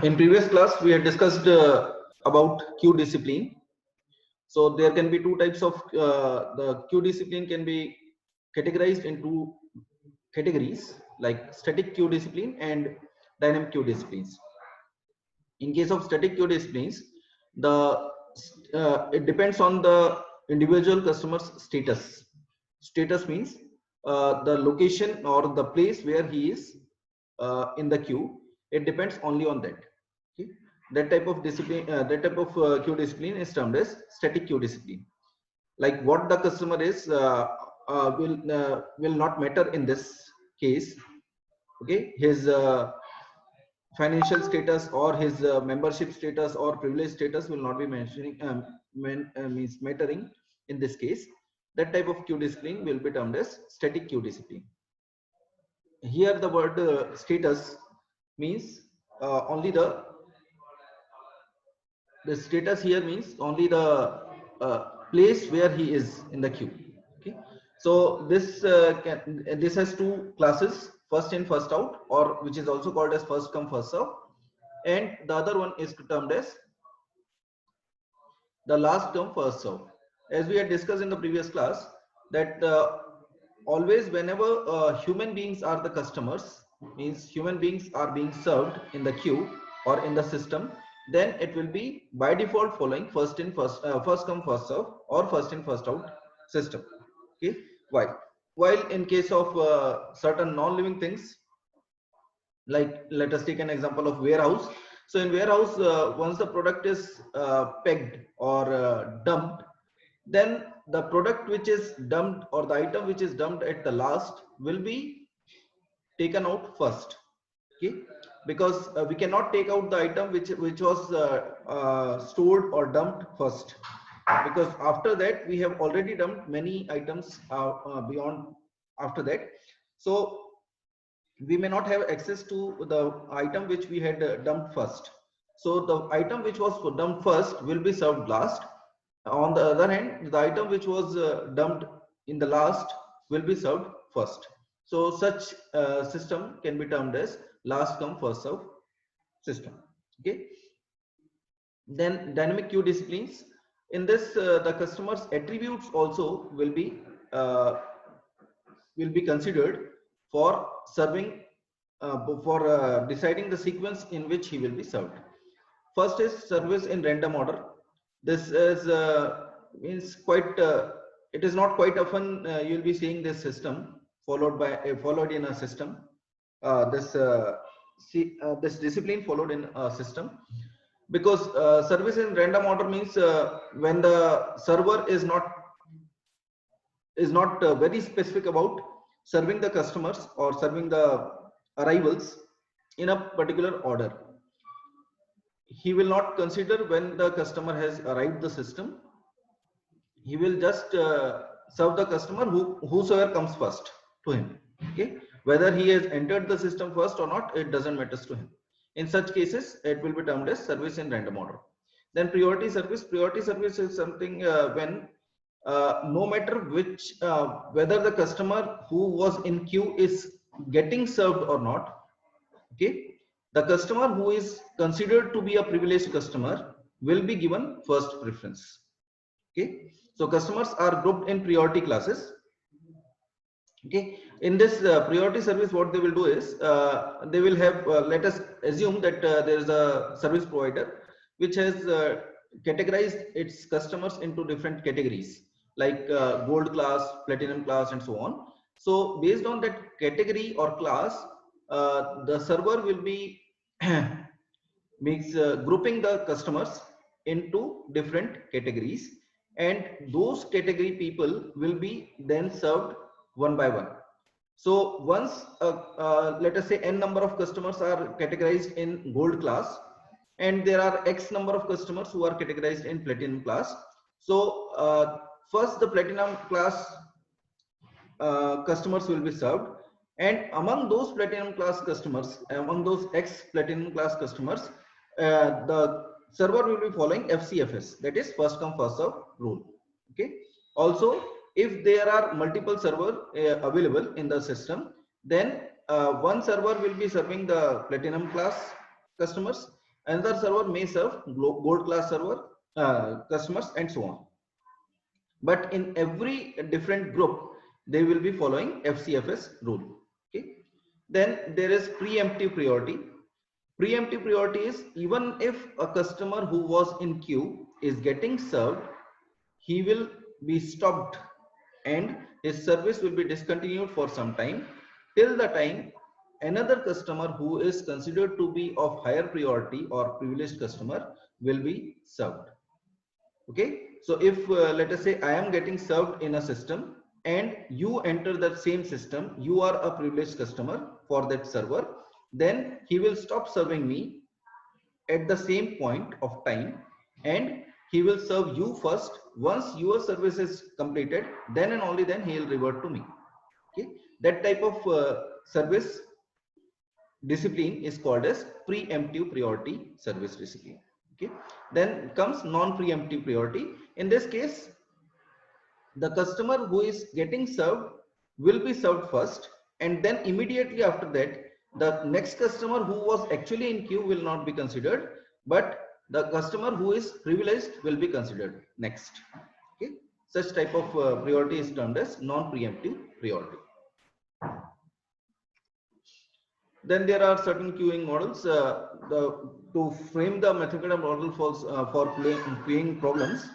In previous class, we had discussed about queue discipline. So there can be two types of the queue discipline can be categorized into categories like static queue discipline and dynamic queue disciplines. In case of static queue disciplines, the it depends on the individual customer's status. Status means the location or the place where he is in the queue. It depends only on that. Okay? That type of discipline, that type of queue discipline is termed as static queue discipline. Like what the customer is will not matter in this case. Okay, his financial status or his membership status or privilege status will not be mentioning means mattering in this case. That type of queue discipline will be termed as static queue discipline. Here the word status means only the status here means only the place where he is in the queue. Okay, so this has two classes: first in first out, or which is also called as first come first serve, and the other one is termed as the last come first serve. As we had discussed in the previous class, that always whenever human beings are the customers, means human beings are being served in the queue or in the system, then it will be by default following first in first come first serve or first in first out system. Okay, while in case of certain non-living things, like let us take an example of warehouse. So in warehouse, once the product is pegged or dumped, then the product which is dumped or the item which is dumped at the last will be taken out first. Okay, because we cannot take out the item which was stored or dumped first, because after that we have already dumped many items beyond after that. So we may not have access to the item which we had dumped first. So the item which was dumped first will be served last. On the other hand, the item which was dumped in the last will be served first. So such system can be termed as last come first serve system. Okay. Then dynamic queue disciplines. In this, the customer's attributes also will be considered for serving for deciding the sequence in which he will be served. First is service in random order. This is means quite it is not quite often you'll be seeing this system followed in a system. This discipline followed in a system, because service in random order means when the server is not very specific about serving the customers or serving the arrivals in a particular order. He will not consider when the customer has arrived the system. He will just serve the customer whosoever comes first to him. Okay, whether he has entered the system first or not, it doesn't matter to him. In such cases, it will be termed as service in random order. Then priority service. Priority service is something when no matter which whether the customer who was in queue is getting served or not, okay, the customer who is considered to be a privileged customer will be given first preference. Okay, so customers are grouped in priority classes. Okay, in this priority service, what they will do is they will have let us assume that there is a service provider which has categorized its customers into different categories, like gold class, platinum class, and so on. So based on that category or class, the server will be makes grouping the customers into different categories, and those category people will be then served one by one. So once let us say n number of customers are categorized in gold class, and there are x number of customers who are categorized in platinum class. So first the platinum class customers will be served, and among those platinum class customers, among those x platinum class customers, the server will be following FCFS, that is first come first serve rule. Okay, also if there are multiple server available in the system, then one server will be serving the platinum class customers, another server may serve gold class server customers, and so on. But in every different group, they will be following FCFS rule. Okay. Then there is preemptive priority. Preemptive priority is even if a customer who was in queue is getting served, he will be stopped and his service will be discontinued for some time till the time another customer who is considered to be of higher priority or privileged customer will be served. Okay, so if let us say I am getting served in a system and you enter that same system, you are a privileged customer for that server, then he will stop serving me at the same point of time and he will serve you first. Once your service is completed, then and only then he will revert to me. Okay, that type of service discipline is called as preemptive priority service discipline. Okay, then comes non-preemptive priority. In this case, the customer who is getting served will be served first, and then immediately after that the next customer who was actually in queue will not be considered, but the customer who is privileged will be considered next. Okay, such type of priority is termed as non-preemptive priority. Then there are certain queuing models. To frame the mathematical model for queuing problems,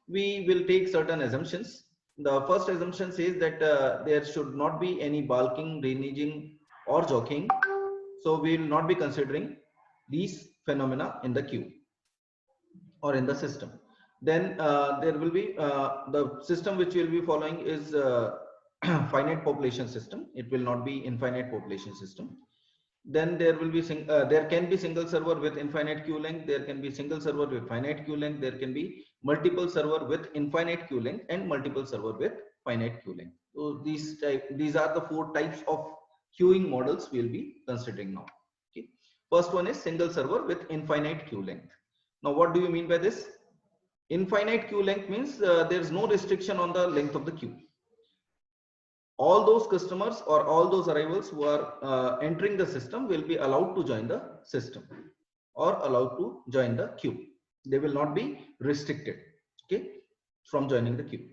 we will take certain assumptions. The first assumption says that there should not be any balking, reneging, or jockeying. So we will not be considering these phenomena in the queue or in the system. Then there will be the system which we will be following is finite population system. It will not be infinite population system. Then there will be there can be single server with infinite queue length, there can be single server with finite queue length, there can be multiple server with infinite queue length, and multiple server with finite queue length. So these are the four types of queuing models we will be considering now. Okay, first one is single server with infinite queue length. Now what do you mean by this? Infinite queue length means there is no restriction on the length of the queue. All those customers or all those arrivals who are entering the system will be allowed to join the system or allowed to join the queue. They will not be restricted, okay, from joining the queue.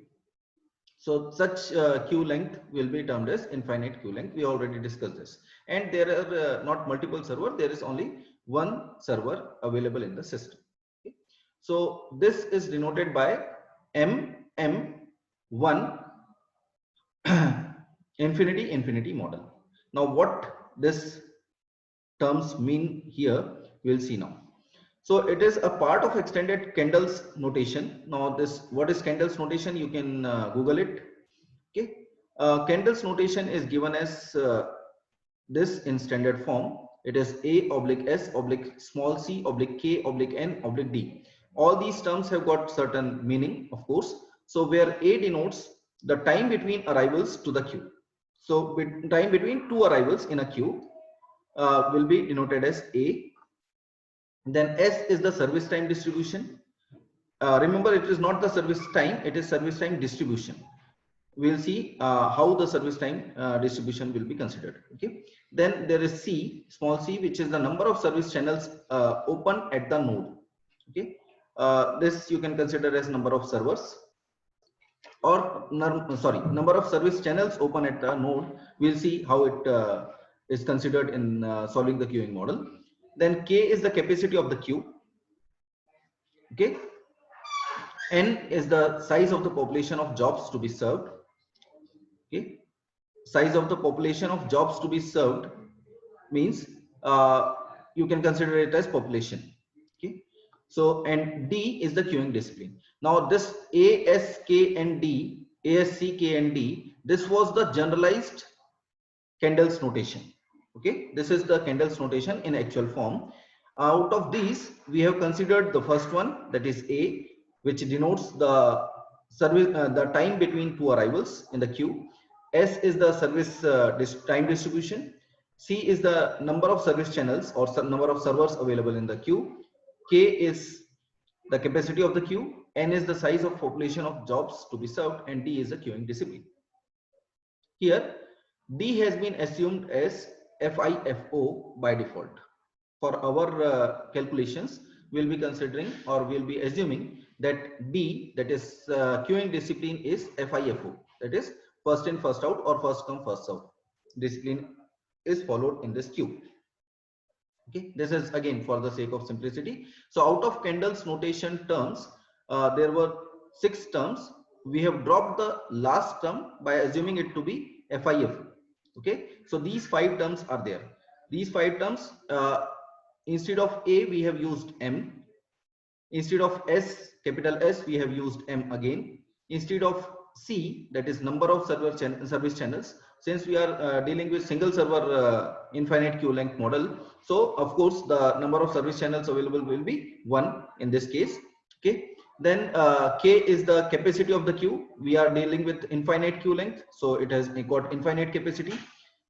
So such queue length will be termed as infinite queue length. We already discussed this. And there are not multiple servers. There is only one server available in the system. Okay. So this is denoted by MM1 infinity model. Now what this terms mean here, we'll see now. So it is a part of extended Kendall's notation. Now this, what is Kendall's notation? You can Google it. Okay, Kendall's notation is given as this in standard form. It is A/S/c/k/n/d. All these terms have got certain meaning, of course. So where A denotes the time between arrivals to the queue. So time between two arrivals in a queue will be denoted as A. Then S is the service time distribution. Remember, it is not the service time, it is service time distribution. We'll see how the service time distribution will be considered. Okay. Then there is C, small c, which is the number of service channels open at the node. Okay. This you can consider as number of servers, or number of service channels open at a node. We'll see how it is considered in solving the queuing model. Then K is the capacity of the queue. Okay. N is the size of the population of jobs to be served. Okay. Size of the population of jobs to be served means you can consider it as population. Okay. So, and D is the queuing discipline. Now this A, S, K and D, A, S, C, K and D, this was the generalized Kendall's notation. Okay, this is the Kendall's notation in actual form. Out of these, we have considered the first one, that is A, which denotes the service, the time between two arrivals in the queue. S is the service time distribution. C is the number of service channels or number of servers available in the queue. K is the capacity of the queue. N is the size of population of jobs to be served, and D is the queuing discipline. Here, D has been assumed as FIFO by default. For our calculations, we'll be considering or we'll be assuming that D, that is queuing discipline, is FIFO, that is first in first out or first come first serve discipline is followed in this queue. Okay, this is again for the sake of simplicity. So out of Kendall's notation terms, there were 6 terms. We have dropped the last term by assuming it to be FIFO. Okay, so these 5 terms are there. These 5 terms, instead of A we have used M, instead of S, capital S, we have used M again, instead of C, that is number of service channels, since we are dealing with single server infinite queue length model, so of course the number of service channels available will be 1 in this case. Okay, then K is the capacity of the queue. We are dealing with infinite queue length, so it has got infinite capacity.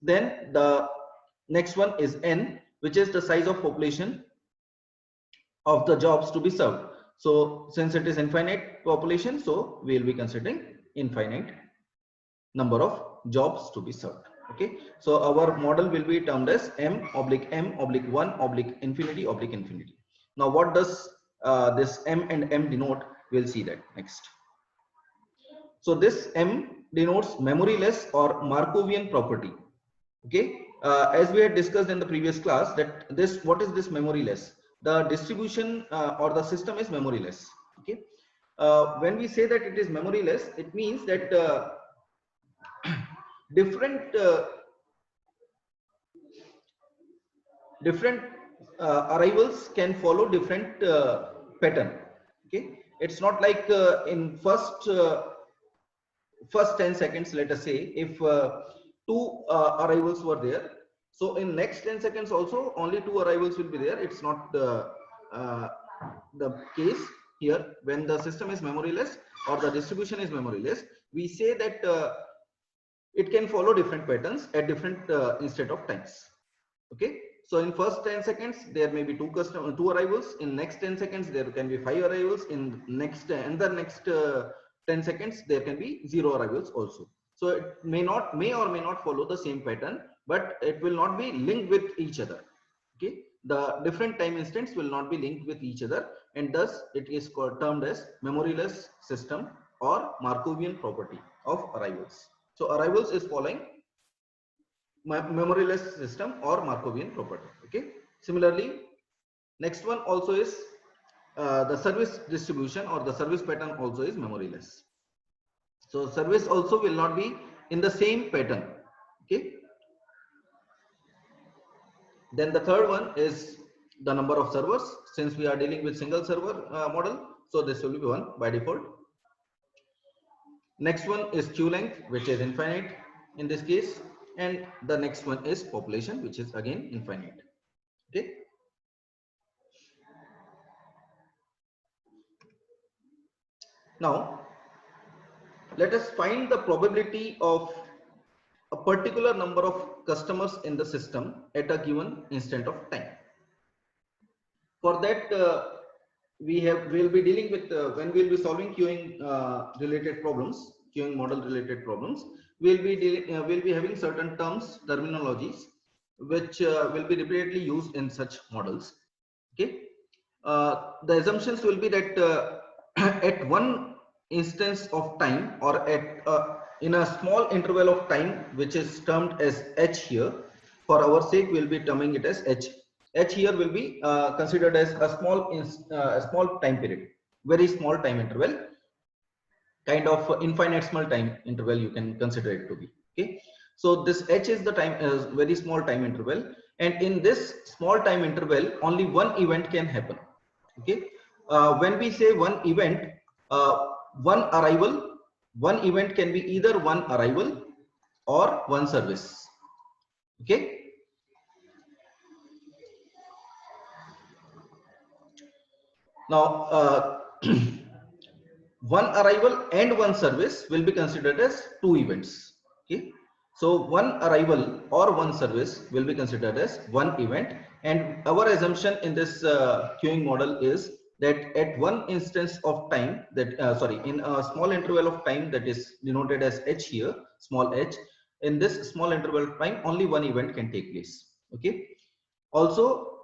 Then the next one is N, which is the size of population of the jobs to be served. So since it is infinite population, so we will be considering infinite number of jobs to be served. Okay, so our model will be termed as M/M/1 infinity infinity. Now what does this M and M denote? We'll see that next. So this M denotes memory-less or Markovian property. Okay, as we had discussed in the previous class, that this, what is this memory-less? The distribution or the system is memory-less. Okay, when we say that it is memory-less, it means that different arrivals can follow different pattern. Okay, it's not like in first 10 seconds, let us say, if 2 arrivals were there, so in next 10 seconds also only 2 arrivals will be there. It's not the case here. When the system is memoryless or the distribution is memoryless, we say that it can follow different patterns at different instant of times. Okay, so in first 10 seconds there may be 2 arrivals, in next 10 seconds there can be 5 arrivals, in next 10 seconds there can be 0 arrivals also. So it may or may not follow the same pattern, but it will not be linked with each other. Okay, the different time instants will not be linked with each other, and thus it is termed as memoryless system or Markovian property of arrivals. So arrivals is following memoryless system or Markovian property. Okay, similarly next one also is the service distribution or the service pattern also is memoryless. So service also will not be in the same pattern. Okay, then the third one is the number of servers. Since we are dealing with single server model, so this will be 1 by default. Next one is queue length, which is infinite in this case, and the next one is population, which is again infinite. Okay, now let us find the probability of a particular number of customers in the system at a given instant of time. For that we'll be dealing with when we'll be solving queuing related problems, queuing model related problems, we'll be having certain terminologies which will be repeatedly used in such models. Okay, the assumptions will be that at one instance of time or at in a small interval of time, which is termed as h here, for our sake we'll be terming it as h. H here will be considered as a small time period, very small time interval, kind of infinitesimal time interval you can consider it to be. Okay, so this h is the time, very small time interval, and in this small time interval only one event can happen. Okay, when we say one event, one arrival, one event can be either one arrival or one service. Okay, now one arrival and one service will be considered as 2 events. Okay, so one arrival or one service will be considered as one event, and our assumption in this queuing model is that at one instance of time, that in a small interval of time that is denoted as h here, small h, in this small interval of time, only one event can take place. Okay. Also,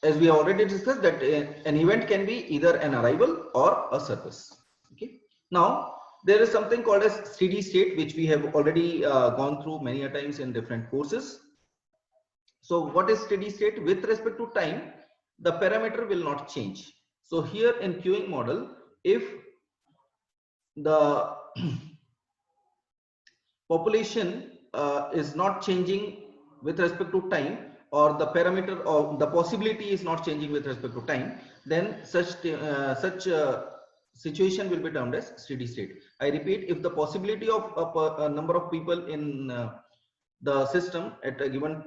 as we have already discussed, that an event can be either an arrival or a service. Okay. Now, there is something called as steady state, which we have already gone through many a times in different courses. So what is steady state? With respect to time, the parameter will not change. So here in queuing model, if the population is not changing with respect to time, or the parameter or the possibility is not changing with respect to time, then such situation will be termed as steady state. I repeat, if the possibility of a number of people in the system at a given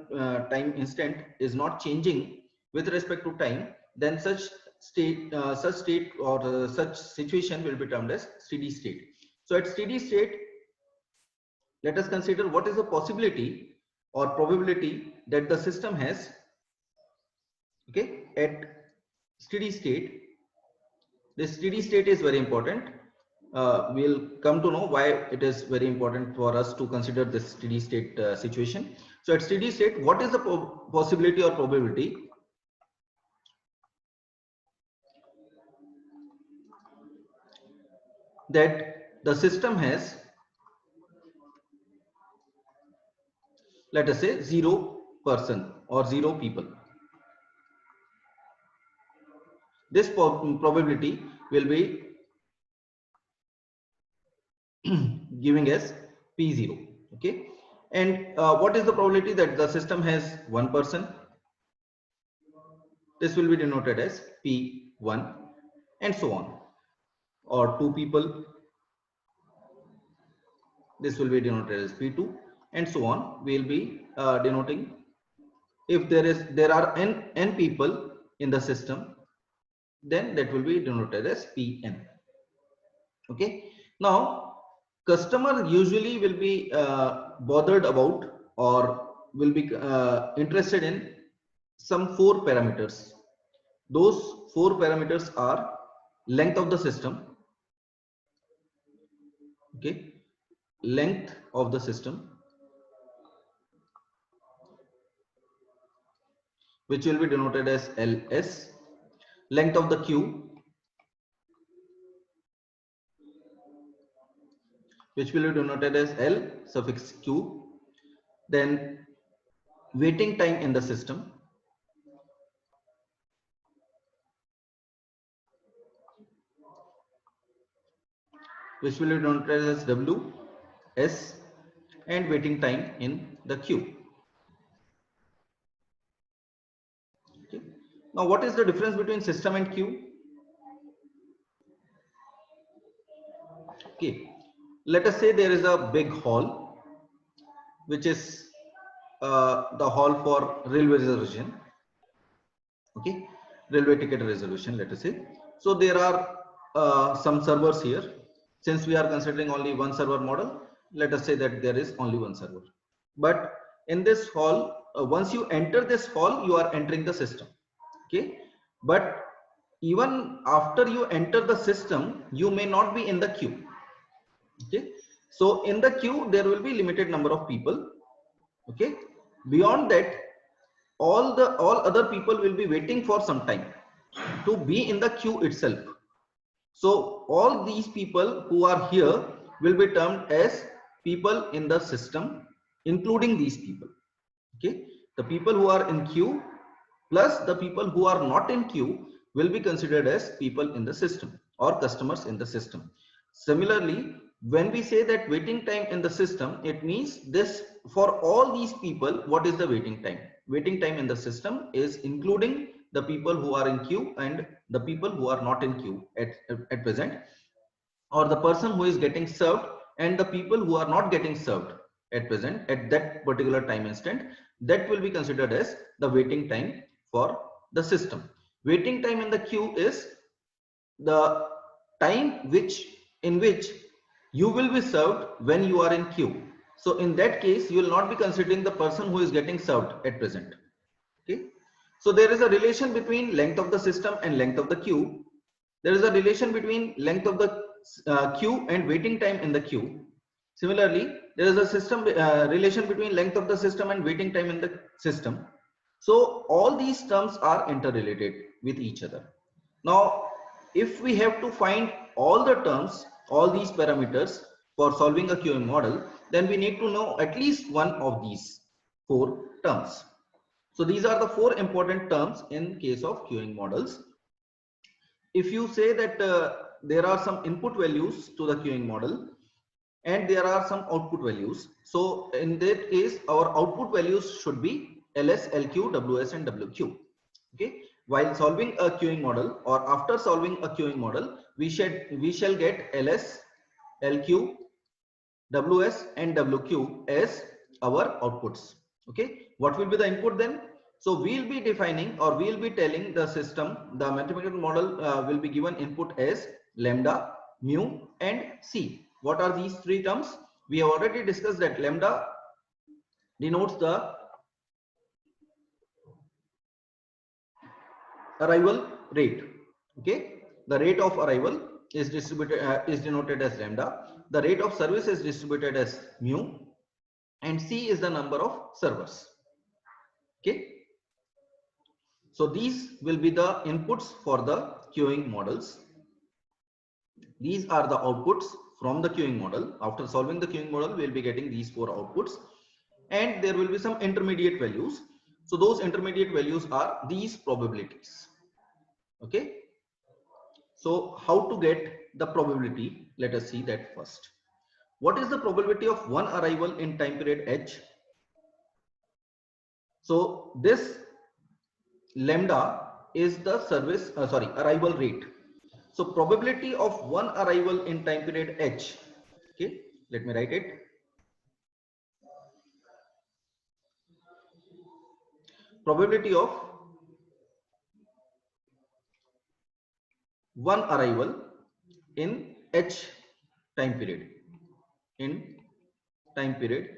time instant is not changing with respect to time, then such state or such situation will be termed as steady state. So at steady state, let us consider what is the possibility or probability that the system has. Okay, at steady state, this steady state is very important. We'll come to know why it is very important for us to consider this steady state situation. So at steady state, what is the possibility or probability that the system has, let us say, 0 person or 0 people? This probability will be giving us P0. Okay, and what is the probability that the system has 1 person? This will be denoted as P1, and so on. Or 2 people, this will be denoted as P2, and so on. We will be denoting, if there are n people in the system, then that will be denoted as Pn. Okay. Now, customer usually will be bothered about, or will be interested in some 4 parameters. Those 4 parameters are length of the system. Okay, length of the system, which will be denoted as LS, length of the queue, which will be denoted as L suffix Q, then waiting time in the system, which will be denoted as W, S, and waiting time in the queue. Okay. Now, what is the difference between system and queue? Okay, let us say there is a big hall, which is the hall for railway reservation. Okay, railway ticket reservation, let us say. So there are some servers here. Since we are considering only one server model, let us say that there is only one server. But in this hall, once you enter this hall, you are entering the system. Okay, but even after you enter the system, you may not be in the queue. Okay, so in the queue there will be limited number of people. Okay, beyond that, all other people will be waiting for some time to be in the queue itself. So all these people who are here will be termed as people in the system, including these people. Okay, the people who are in queue plus the people who are not in queue will be considered as people in the system or customers in the system. Similarly, when we say that waiting time in the system, it means this for all these people. What is the waiting time? Waiting time in the system is including the people who are in queue and the people who are not in queue at present, or the person who is getting served and the people who are not getting served at present at that particular time instant. That will be considered as the waiting time for the system. Waiting time in the queue is the time in which you will be served when you are in queue. So in that case, you will not be considering the person who is getting served at present. Okay, so there is a relation between length of the system and length of the queue. There is a relation between length of the queue and waiting time in the queue. Similarly, there is a system relation between length of the system and waiting time in the system. So all these terms are interrelated with each other. Now, if we have to find all the terms, all these parameters for solving a queuing model, then we need to know at least one of these four terms. So these are the four important terms in case of queuing models. If you say that there are some input values to the queuing model and there are some output values, so in that case our output values should be ls, lq, ws and wq. Okay, while solving a queuing model or after solving a queuing model, we shall get ls, lq, ws and wq as our outputs. Okay, what will be the input then? So we'll be defining or we'll be telling the system, the mathematical model will be given input as lambda, mu and c. What are these three terms? We have already discussed that lambda denotes the arrival rate. Okay, the rate of arrival is distributed is denoted as lambda. The rate of service is distributed as mu, and c is the number of servers. Okay, so these will be the inputs for the queuing models. These are the outputs from the queuing model. After solving the queuing model, we will be getting these four outputs, and there will be some intermediate values. So those intermediate values are these probabilities. Okay, so how to get the probability? Let us see that first. What is the probability of one arrival in time period h? So this lambda is the service arrival rate. So probability of one arrival in time period h. Okay, let me write it. Probability of one arrival in h time period. In time period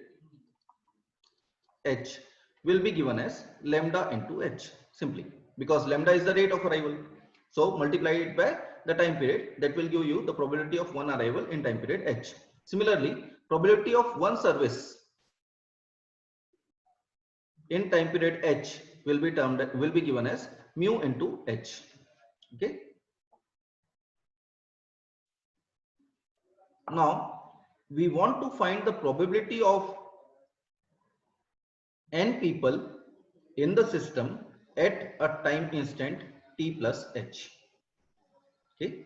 h will be given as lambda into h, simply because lambda is the rate of arrival. So multiply it by the time period, that will give you the probability of one arrival in time period h. Similarly, probability of one service in time period h will be given as mu into h. Okay. Now we want to find the probability of n people in the system at a time instant t plus h. Okay,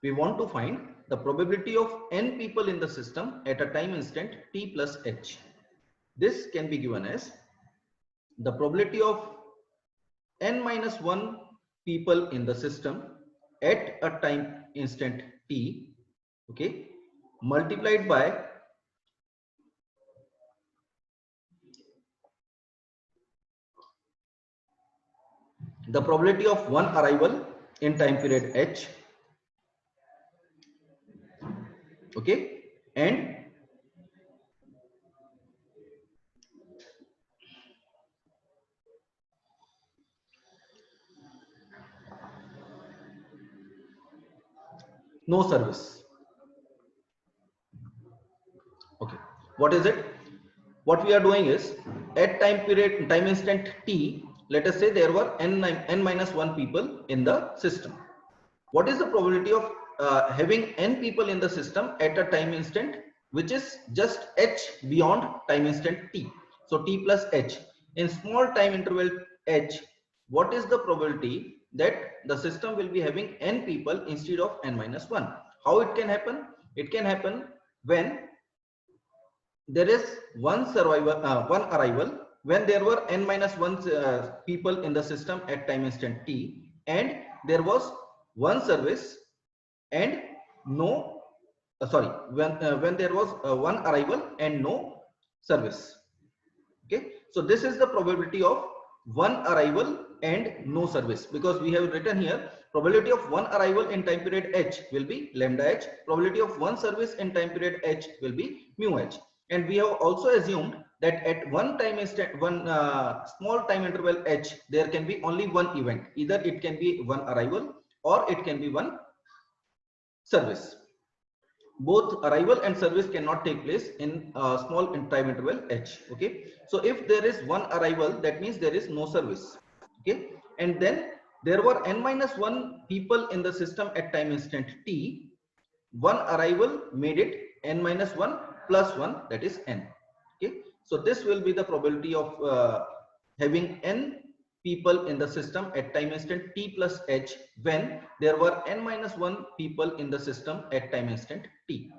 we want to find the probability of n people in the system at a time instant t plus h. This can be given as the probability of n minus 1 people in the system at a time instant t, okay, multiplied by the probability of one arrival in time period h, okay, and no service. Okay, what is it? What we are doing is at time instant t, let us say there were n minus 1 people in the system. What is the probability of having n people in the system at a time instant which is just h beyond time instant t? So t plus h in small time interval h, what is the probability that the system will be having n people instead of n minus 1? How it can happen? It can happen when there is one arrival, when there were n minus 1 people in the system at time instant t, and there was one service and no when there was one arrival and no service. Okay, so this is the probability of one arrival and no service, because we have written here probability of one arrival in time period h will be lambda h, probability of one service in time period h will be mu h, and we have also assumed that at one time instant, one small time interval h, there can be only one event, either it can be one arrival or it can be one service. both arrival and service cannot take place in a small time interval h. Okay, so if there is one arrival, that means there is no service. Okay, and then there were n minus 1 people in the system at time instant t. One arrival made it n minus 1 plus 1, that is n. Okay, so this will be the probability of having n people in the system at time instant t plus h when there were n minus 1 people in the system at time instant t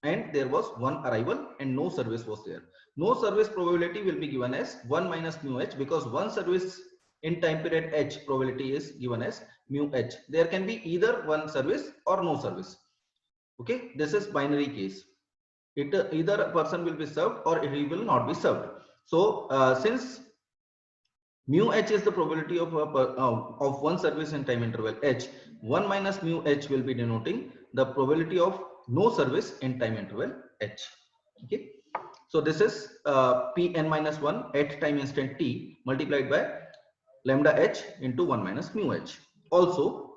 and there was one arrival and no service was there. No service probability will be given as 1 minus mu h, because one service in time period h probability is given as mu h. There can be either one service or no service. Okay, this is binary case. Either a person will be served or he will not be served. So since mu h is the probability of one service in time interval h, 1 minus mu h will be denoting the probability of no service in time interval h. Okay, so this is Pn minus 1 at time instant t multiplied by lambda h into 1 minus mu h. Also,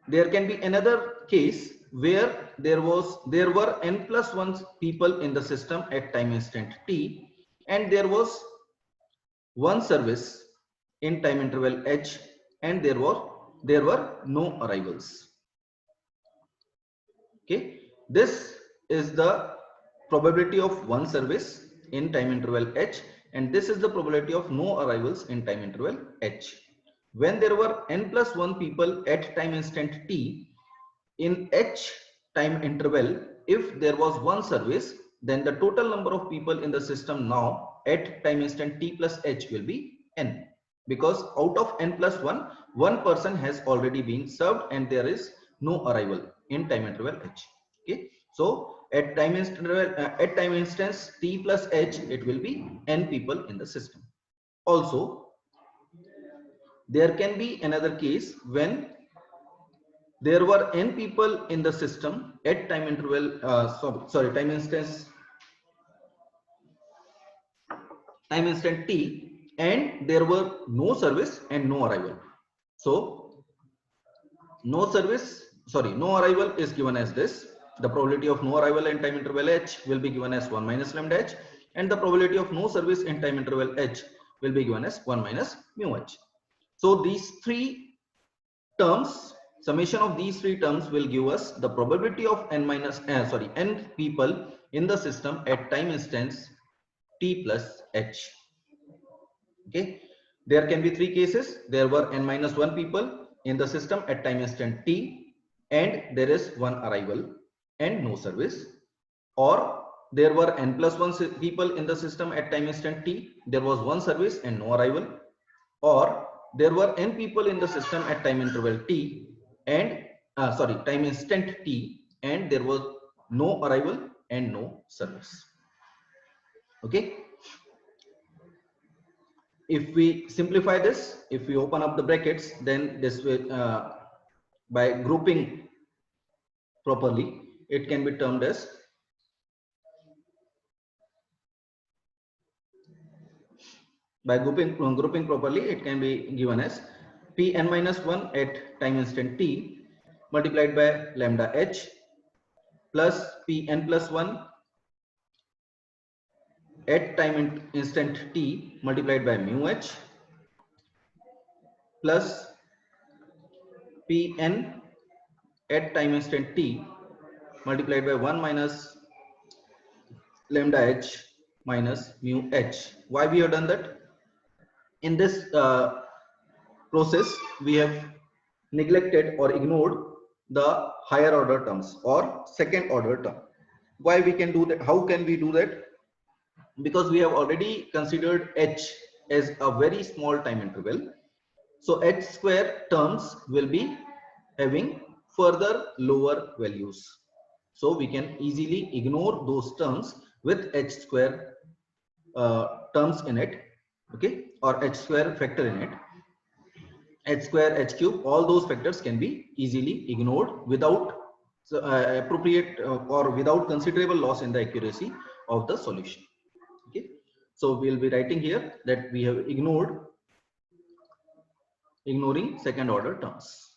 there can be another case where there were n plus 1 people in the system at time instant t and there was one service in time interval h and there were no arrivals. Okay, this is the probability of one service in time interval h and this is the probability of no arrivals in time interval h. When there were n plus 1 people at time instant t in h time interval, if there was one service, then the total number of people in the system now at time instant t plus h will be n, because out of n plus 1, one person has already been served and there is no arrival in time interval h. Okay, so at time instance t plus h, it will be n people in the system. Also, there can be another case when there were n people in the system at time interval time instant t and there were no service and no arrival. So no arrival is given as this. The probability of no arrival in time interval h will be given as 1 minus lambda h and the probability of no service in time interval h will be given as 1 minus mu h. So these three terms, summation of these three terms will give us the probability of n people in the system at time instance t plus h. Okay, there can be three cases. There were n minus 1 people in the system at time instant t and there is one arrival and no service, or there were n plus 1 people in the system at time instant t, there was one service and no arrival, or there were n people in the system at time interval t and time instant t and there was no arrival and no service. Okay, if we simplify this, if we open up the brackets, then this will by grouping properly, it can be termed as grouping properly, it can be given as Pn minus 1 at time instant t multiplied by lambda h plus Pn plus 1 at time instant t multiplied by mu h plus Pn at time instant t multiplied by 1 minus lambda h minus mu h. Why we have done that? In this process, we have neglected or ignored the higher order terms or second order term. Why we can do that? How can we do that? Because we have already considered h as a very small time interval. So h square terms will be having further lower values. So we can easily ignore those terms with h square terms in it. Okay, or h square factor in it. H square, h cube, all those factors can be easily ignored without appropriate or without considerable loss in the accuracy of the solution. Okay, so we'll be writing here that we have ignoring second order terms.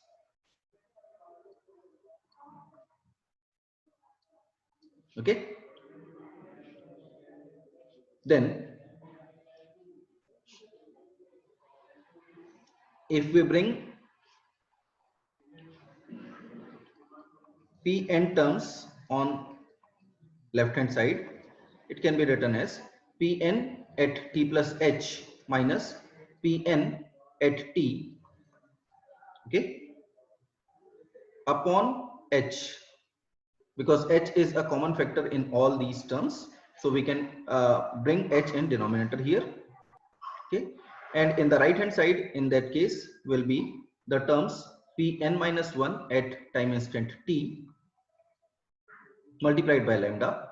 Okay. Then if we bring Pn terms on left hand side, it can be written as Pn at t plus h minus Pn at t, okay, upon h, because h is a common factor in all these terms, so we can bring h in denominator here, okay. And in the right hand side, in that case, will be the terms Pn minus 1 at time instant t multiplied by lambda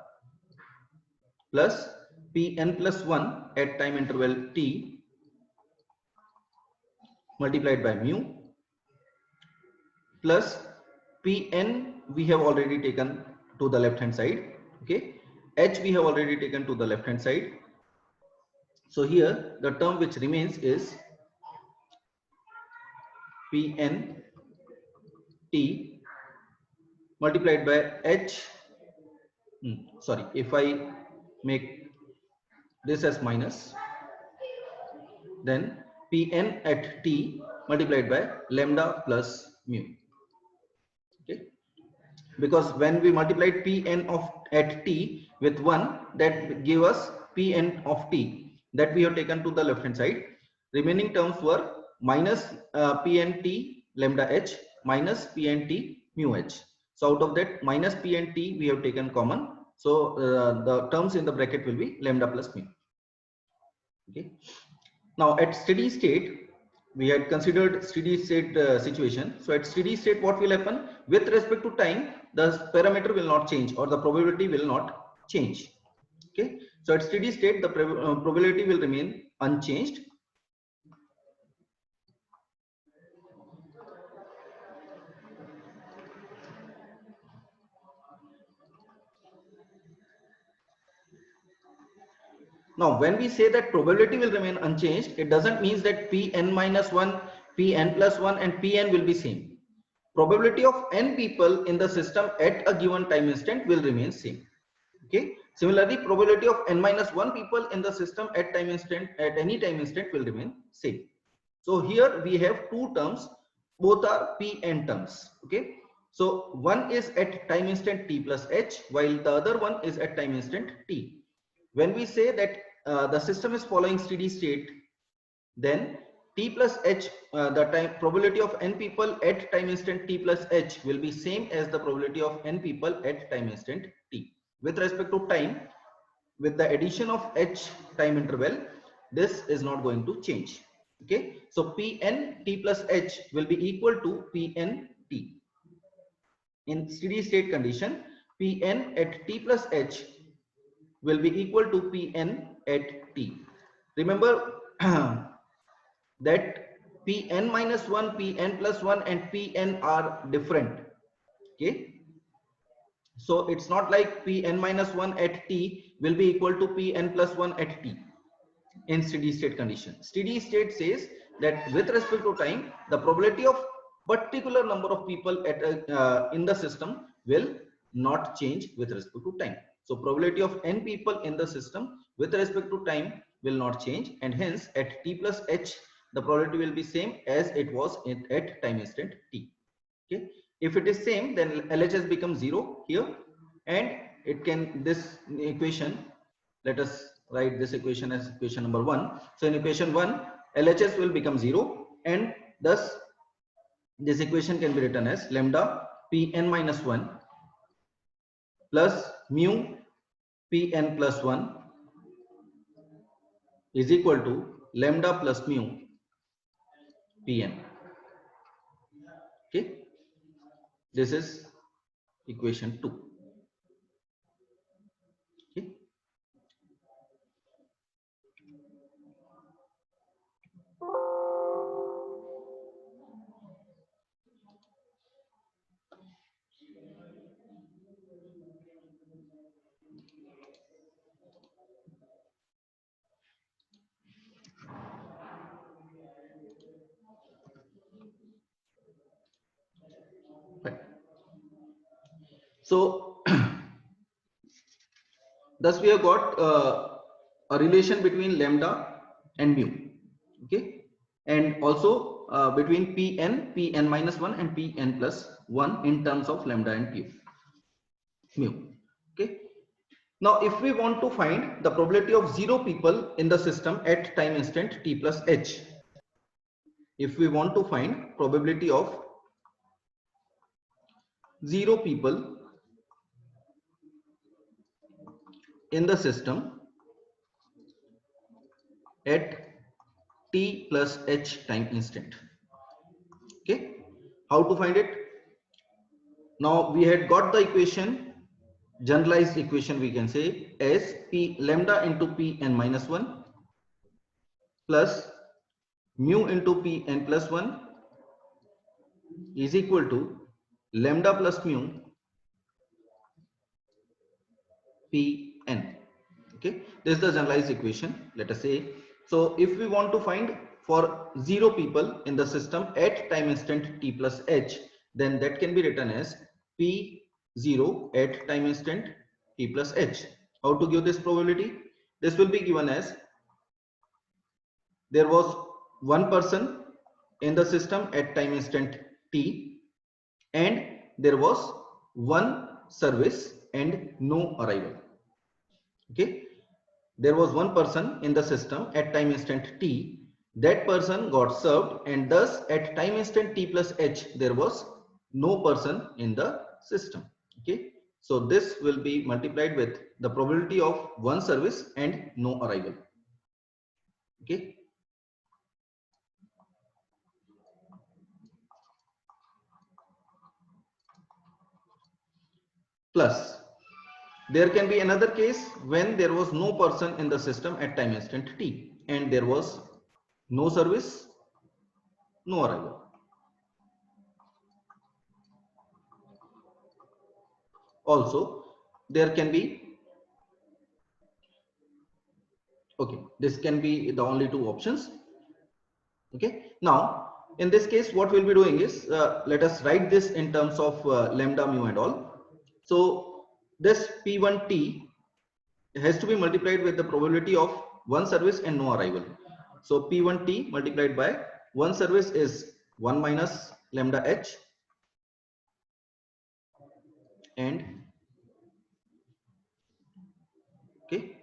plus Pn plus 1 at time interval t multiplied by mu plus Pn we have already taken to the left hand side, okay. H we have already taken to the left hand side. So here the term which remains is Pn t multiplied by h. Sorry, if I make this as minus, then Pn at t multiplied by lambda plus mu, okay. Because when we multiplied Pn of at t with 1, that gave us Pn of t, that we have taken to the left hand side. Remaining terms were minus Pnt lambda h minus Pnt mu h. So out of that minus Pnt we have taken common. So the terms in the bracket will be lambda plus mu. Okay. Now at steady state, we had considered steady state situation. So at steady state, what will happen with respect to time? The parameter will not change, or the probability will not change. Okay. So at steady state, the probability will remain unchanged. Now, when we say that probability will remain unchanged, it doesn't mean that Pn minus 1, Pn plus 1 and Pn will be same. Probability of n people in the system at a given time instant will remain same. Okay. Similarly, probability of n minus 1 people in the system at time instant, at any time instant, will remain same. So here we have two terms, both are Pn terms. Okay. So one is at time instant t plus h, while the other one is at time instant t. When we say that the system is following steady state, then t plus h, the time probability of n people at time instant t plus h will be same as the probability of n people at time instant t. With respect to time, with the addition of h time interval, this is not going to change. Okay, so Pn t plus h will be equal to Pn t. In steady state condition, Pn at t plus h will be equal to Pn at t. Remember that Pn minus 1, Pn plus 1 and Pn are different. Okay. So it's not like Pn minus 1 at t will be equal to Pn plus 1 at t in steady state condition. Steady state says that with respect to time, the probability of particular number of people at in the system will not change with respect to time. So probability of n people in the system with respect to time will not change, and hence at t plus h the probability will be same as it was at time instant t. Okay. If it is same, then LHS becomes 0 here, and it can, this equation, let us write this equation as equation number 1. So in equation 1, LHS will become 0, and thus this equation can be written as lambda Pn minus 1 plus mu Pn plus 1 is equal to lambda plus mu Pn. Okay, this is equation 2. Okay. Right. So thus we have got a relation between lambda and mu. Okay, and also between pn minus 1 and pn plus 1 in terms of lambda and mu. Okay, now if we want to find the probability of 0 people in the system at time instant t plus h, if we want to find probability of 0 people in the system at t plus h time instant. Okay, how to find it? Now we had got the equation, generalized equation we can say, as p lambda into pn minus 1 plus mu into pn plus 1 is equal to lambda plus mu pn. Okay, this is the generalized equation, let us say. So if we want to find for 0 people in the system at time instant t plus h, then that can be written as p0 at time instant t plus h. How to give this probability? This will be given as there was one person in the system at time instant t and there was one service and no arrival. Okay, there was one person in the system at time instant t, that person got served, and thus at time instant t plus h there was no person in the system. Okay, so this will be multiplied with the probability of one service and no arrival. Okay, plus there can be another case when there was no person in the system at time instant t and there was no service, no arrival. Also there can be, okay, this can be the only two options. Okay, now in this case what we'll be doing is let us write this in terms of lambda mu and all. So this p1t has to be multiplied with the probability of one service and no arrival. So p1t multiplied by one service is 1 minus lambda h, and okay,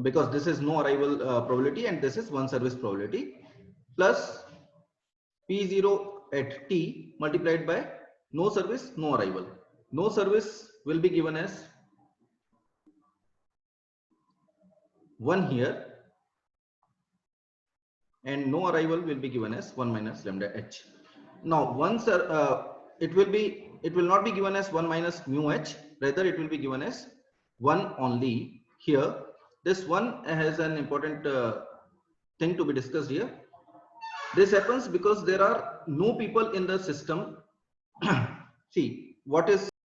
because this is no arrival probability and this is one service probability, plus p0 at t multiplied by no service, no arrival. No service will be given as 1 here and no arrival will be given as 1 minus lambda h. Now once it will not be given as 1 minus mu h, rather it will be given as 1 only here. This one has an important thing to be discussed here. This happens because there are no people in the system. See, what is